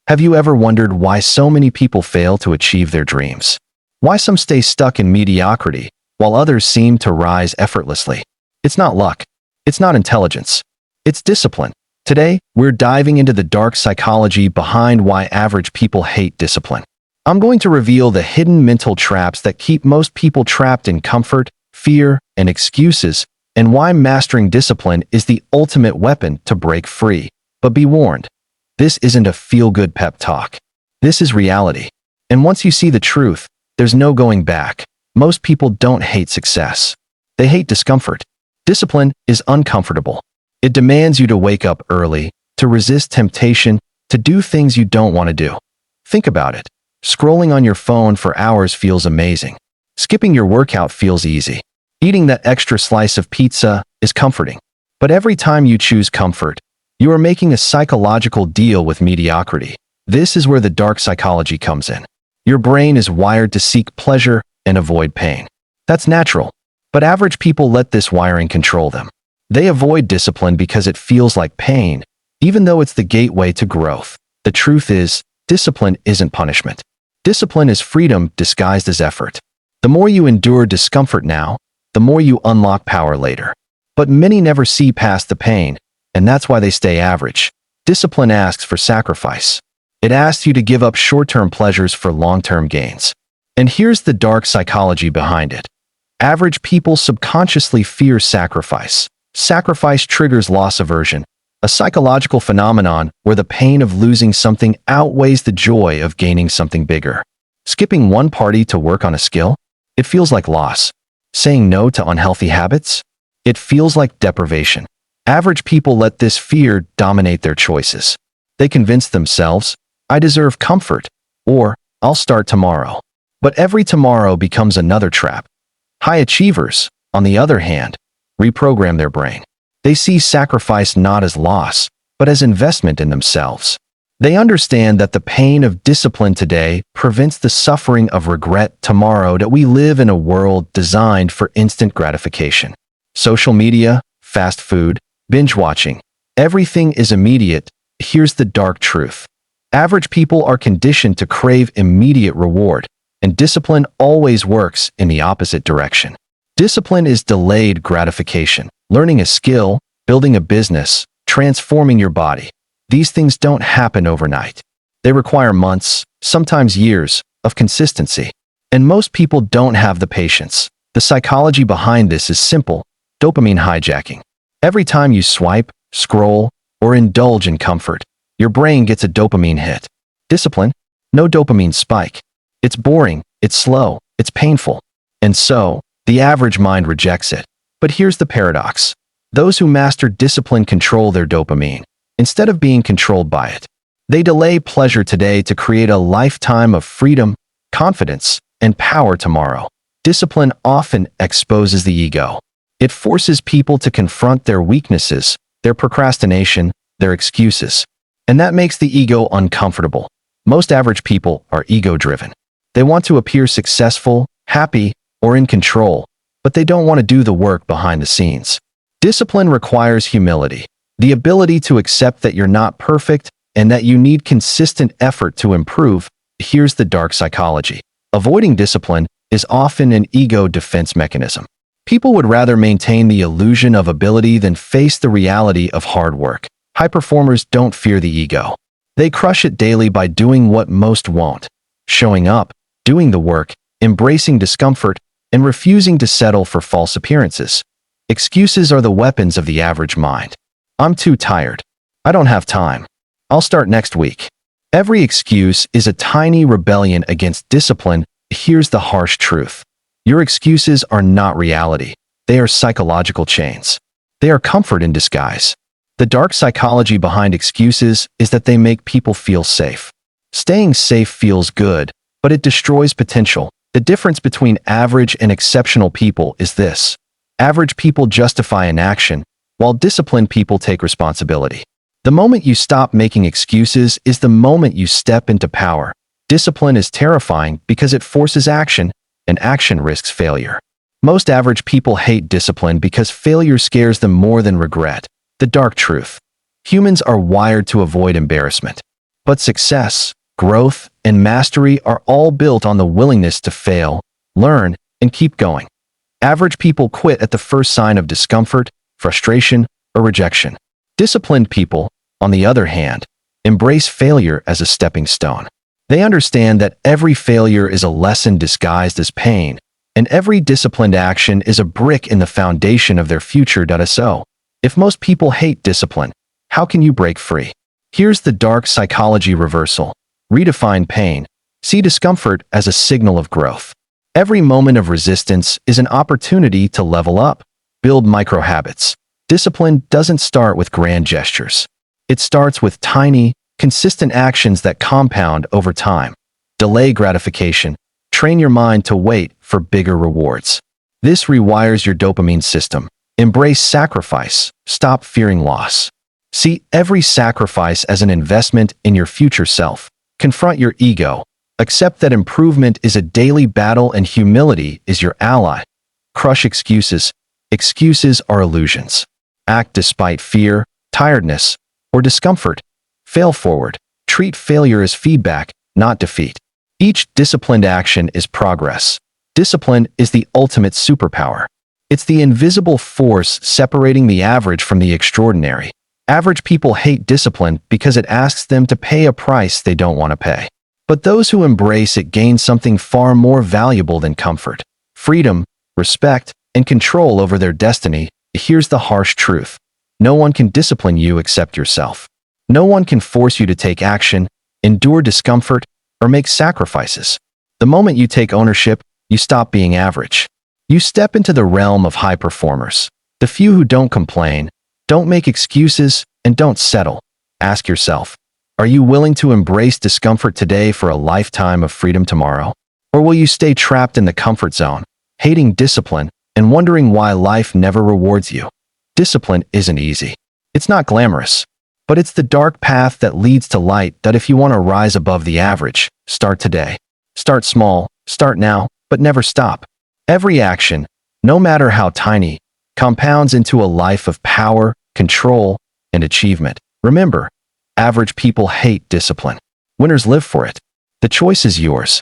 Have you ever wondered why so many people fail to achieve their dreams? Why some stay stuck in mediocrity, while others seem to rise effortlessly? It's not luck. It's not intelligence. It's discipline. Today, we're diving into the dark psychology behind why average people hate discipline. I'm going to reveal the hidden mental traps that keep most people trapped in comfort, fear, and excuses, and why mastering discipline is the ultimate weapon to break free. But be warned, this isn't a feel-good pep talk. This is reality. And once you see the truth, there's no going back. Most people don't hate success. They hate discomfort. Discipline is uncomfortable. It demands you to wake up early, to resist temptation, to do things you don't want to do. Think about it. Scrolling on your phone for hours feels amazing. Skipping your workout feels easy. Eating that extra slice of pizza is comforting. But every time you choose comfort, you are making a psychological deal with mediocrity. This is where the dark psychology comes in. Your brain is wired to seek pleasure and avoid pain. That's natural. But average people let this wiring control them. They avoid discipline because it feels like pain, even though it's the gateway to growth. The truth is, discipline isn't punishment. Discipline is freedom disguised as effort. The more you endure discomfort now, the more you unlock power later. But many never see past the pain, and that's why they stay average. Discipline asks for sacrifice. It asks you to give up short-term pleasures for long-term gains. And here's the dark psychology behind it. Average people subconsciously fear sacrifice. Sacrifice triggers loss aversion, a psychological phenomenon where the pain of losing something outweighs the joy of gaining something bigger. Skipping one party to work on a skill? It feels like loss. Saying no to unhealthy habits? It feels like deprivation. Average people let this fear dominate their choices. They convince themselves, I deserve comfort, or I'll start tomorrow. But every tomorrow becomes another trap. High achievers, on the other hand, reprogram their brain. They see sacrifice not as loss, but as investment in themselves. They understand that the pain of discipline today prevents the suffering of regret tomorrow, that we live in a world designed for instant gratification. Social media, fast food, binge watching, everything is immediate. Here's the dark truth. Average people are conditioned to crave immediate reward, and discipline always works in the opposite direction. Discipline is delayed gratification. Learning a skill, building a business, transforming your body. These things don't happen overnight. They require months, sometimes years, of consistency. And most people don't have the patience. The psychology behind this is simple: dopamine hijacking. Every time you swipe, scroll, or indulge in comfort, your brain gets a dopamine hit. Discipline? No dopamine spike. It's boring, it's slow, it's painful. And so, the average mind rejects it. But here's the paradox. Those who master discipline control their dopamine, instead of being controlled by it. They delay pleasure today to create a lifetime of freedom, confidence, and power tomorrow. Discipline often exposes the ego. It forces people to confront their weaknesses, their procrastination, their excuses. And that makes the ego uncomfortable. Most average people are ego-driven. They want to appear successful, happy, or in control, but they don't want to do the work behind the scenes. Discipline requires humility, the ability to accept that you're not perfect and that you need consistent effort to improve. Here's the dark psychology. Avoiding discipline is often an ego defense mechanism. People would rather maintain the illusion of ability than face the reality of hard work. High performers don't fear the ego. They crush it daily by doing what most won't. Showing up, doing the work, embracing discomfort, and refusing to settle for false appearances. Excuses are the weapons of the average mind. I'm too tired. I don't have time. I'll start next week. Every excuse is a tiny rebellion against discipline. Here's the harsh truth. Your excuses are not reality. They are psychological chains. They are comfort in disguise. The dark psychology behind excuses is that they make people feel safe. Staying safe feels good, but it destroys potential. The difference between average and exceptional people is this. Average people justify inaction, while disciplined people take responsibility. The moment you stop making excuses is the moment you step into power. Discipline is terrifying because it forces action, and action risks failure. Most average people hate discipline because failure scares them more than regret. The dark truth. Humans are wired to avoid embarrassment. But success, growth, and mastery are all built on the willingness to fail, learn, and keep going. Average people quit at the first sign of discomfort, frustration, or rejection. Disciplined people, on the other hand, embrace failure as a stepping stone. They understand that every failure is a lesson disguised as pain, and every disciplined action is a brick in the foundation of their future. So, if most people hate discipline, how can you break free? Here's the dark psychology reversal. Redefine pain. See discomfort as a signal of growth. Every moment of resistance is an opportunity to level up, build micro habits. Discipline doesn't start with grand gestures. It starts with tiny, consistent actions that compound over time. Delay gratification. Train your mind to wait for bigger rewards. This rewires your dopamine system. Embrace sacrifice. Stop fearing loss. See every sacrifice as an investment in your future self. Confront your ego. Accept that improvement is a daily battle and humility is your ally. Crush excuses. Excuses are illusions. Act despite fear, tiredness, or discomfort. Fail forward. Treat failure as feedback, not defeat. Each disciplined action is progress. Discipline is the ultimate superpower. It's the invisible force separating the average from the extraordinary. Average people hate discipline because it asks them to pay a price they don't want to pay. But those who embrace it gain something far more valuable than comfort: freedom, respect, and control over their destiny. Here's the harsh truth. No one can discipline you except yourself. No one can force you to take action, endure discomfort, or make sacrifices. The moment you take ownership, you stop being average. You step into the realm of high performers. The few who don't complain, don't make excuses, and don't settle. Ask yourself, are you willing to embrace discomfort today for a lifetime of freedom tomorrow? Or will you stay trapped in the comfort zone, hating discipline, and wondering why life never rewards you? Discipline isn't easy. It's not glamorous. But it's the dark path that leads to light. That if you want to rise above the average, start today. Start small, start now, but never stop. Every action, no matter how tiny, compounds into a life of power, control, and achievement. Remember, average people hate discipline. Winners live for it. The choice is yours.